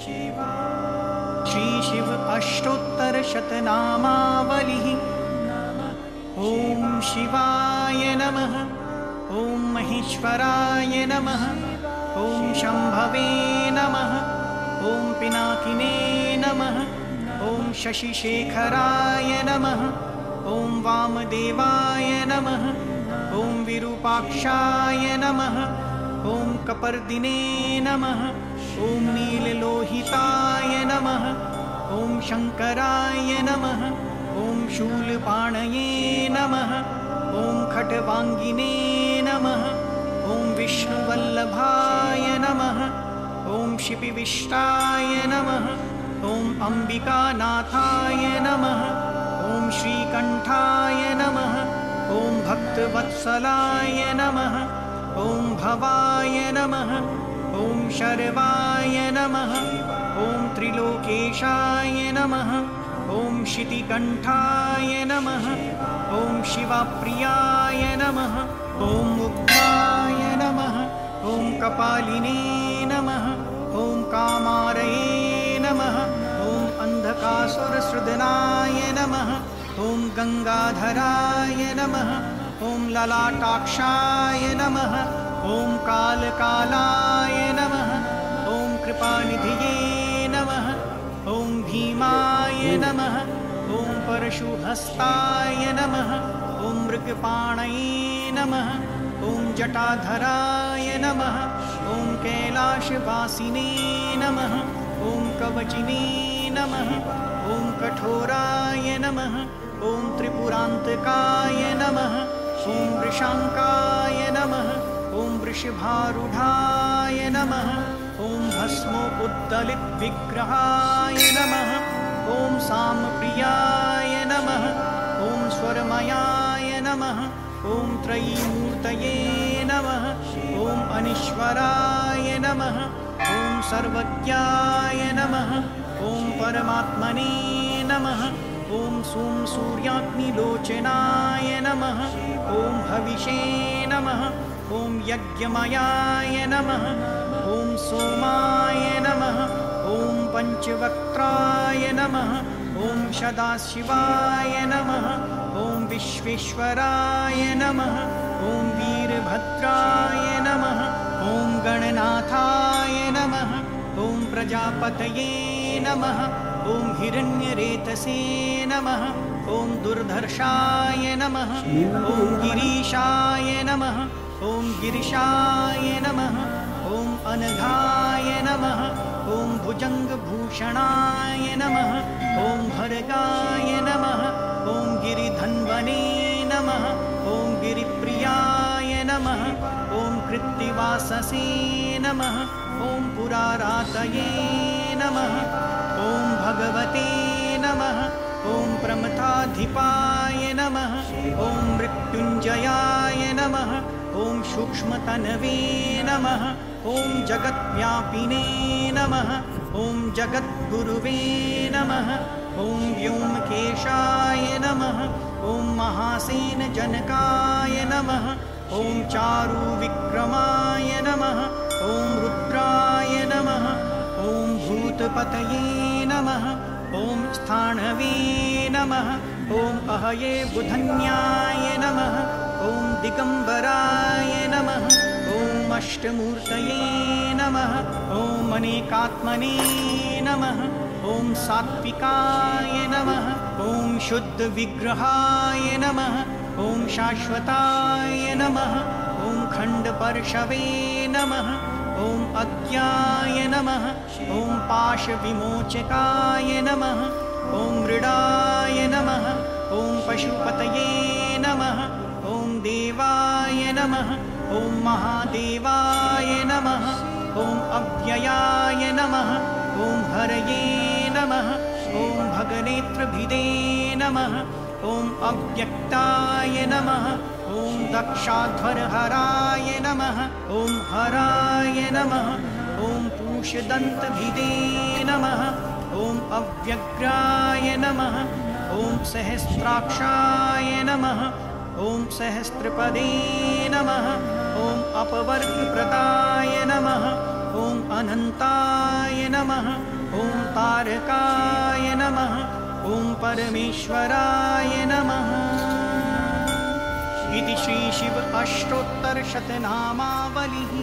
श्री शिव अष्टोत्तरशतनामावलिः। ॐ शिवाय नमः। ॐ महेश्वराय नमः। ॐ शम्भवे नमः। ॐ पिनाकिने नमः। ॐ शशिशेखराय नमः। ॐ वामदेवाय नमः। ॐ विरूपाक्षाय नमः। ॐ कपर्दिने नमः। ॐ नीललोहिताय नमः। ॐ शङ्कराय नमः। ॐ शूलपाणये नमः। ॐ खट्वाङ्गिने नमः। ॐ विष्णुवल्लभाय नमः। ॐ शिपिविष्टाय नमः। ॐ अम्बिकानाथाय नमः। ॐ श्रीकण्ठाय नमः। ॐ भक्तवत्सलाय नमः। ॐ भवाय नमः। ॐ शर्वाय नमः। ॐ त्रिलोकेशाय नमः। ॐ शितिकण्ठाय नमः। ॐ शिवप्रियाय नमः। ॐ उग्राय नमः। ॐ कपालिने नमः। ॐ कामारये नमः। ॐ अन्धकासुरसृदनाय नमः। ॐ गङ्गाधराय नमः। ॐ ललाटाक्षाय नमः। ॐ कालकालाय नमः। ॐ कृपानिधये नमः। ॐ भीमाय नमः। ॐ परशुहस्ताय नमः। ॐ मृगपाणये नमः। ॐ जटाधराय नमः। ॐ कैलाशवासिने नमः। ॐ कवचिने नमः। ॐ कठोराय नमः। ॐ त्रिपुरान्तकाय नमः। ॐ वृषाङ्काय नमः। ॐ वृषभारूढाय नमः। ॐ भस्मोद्दलितविग्रहाय नमः। ॐ सामप्रियाय नमः। ॐ स्वरमयाय नमः। ॐ त्रयीमूर्तये नमः। ॐ अनीश्वराय नमः। ॐ सर्वज्ञाय नमः। ॐ परमात्मने नमः। ॐ सूर्याग्निलोचनाय नमः। ॐ हविषे नमः। ॐ यज्ञमयाय नमः। ॐ सोमाय नमः। ॐ पञ्चवक्त्राय नमः। ॐ सदाशिवाय नमः। ॐ विश्वेश्वराय नमः। ॐ वीरभद्राय नमः। ॐ गणनाथाय नमः। ॐ प्रजापतये नमः। ॐ हिरण्यरेतसे नमः। ॐ दुर्धर्षाय नमः। ॐ गिरीशाय नमः। ॐ गिरिशाय नमः। ॐ अनघाय नमः। ॐ भुजङ्गभूषणाय नमः। ॐ भर्गाय नमः। ॐ गिरिधन्वने नमः। ॐ गिरिप्रियाय नमः। ॐ कृत्तिवाससे नमः। ॐ पुरारातये नमः। ॐ भगवते नमः। ॐ प्रमथाधिपाय नमः। ॐ मृत्युञ्जयाय नमः। ॐ सूक्ष्मतनवे नमः। ॐ जगद्व्यापिने नमः। ॐ जगद्गुरुवे नमः। ॐ व्योमकेशाय नमः। ॐ महासेनजनकाय नमः। ॐ चारुविक्रमाय नमः। ॐ रुद्राय नमः। ॐ भूतपतये नमः। ॐ स्थाणवे नमः। ॐ अहये बुधन्याय नमः। ॐ दिगम्बराय नमः। ॐ अष्टमूर्तये नमः। ॐ अनेकात्मने नमः। ॐ सात्विकाय नमः। ॐ शुद्धविग्रहाय नमः। ॐ शाश्वताय नमः। ॐ खण्डपर्शवे नमः। ॐ अज्ञाय नमः। ॐ पाशविमोचकाय नमः। ॐ मृडाय नमः। ॐ पशुपतये नमः। ॐ देवाय नमः। ॐ महादेवाय नमः। ॐ अव्ययाय नमः। ॐ हरये नमः। ॐ भगनेत्रभिदे नमः। ॐ अव्यक्ताय नमः। ॐ दक्षाध्वरहराय नमः। ॐ हराय नमः। ॐ पूषदन्तभिदे नमः। ॐ अव्यग्राय नमः। ॐ सहस्राक्षाय नमः। ॐ सहस्रपदे नमः। ॐ अपवर्गप्रदाय नमः। ॐ अनन्ताय नमः ॐ तारकाय नमः ॐ परमेश्वराय नमः। इति श्री शिव अष्टोत्तरशतनामावलिः।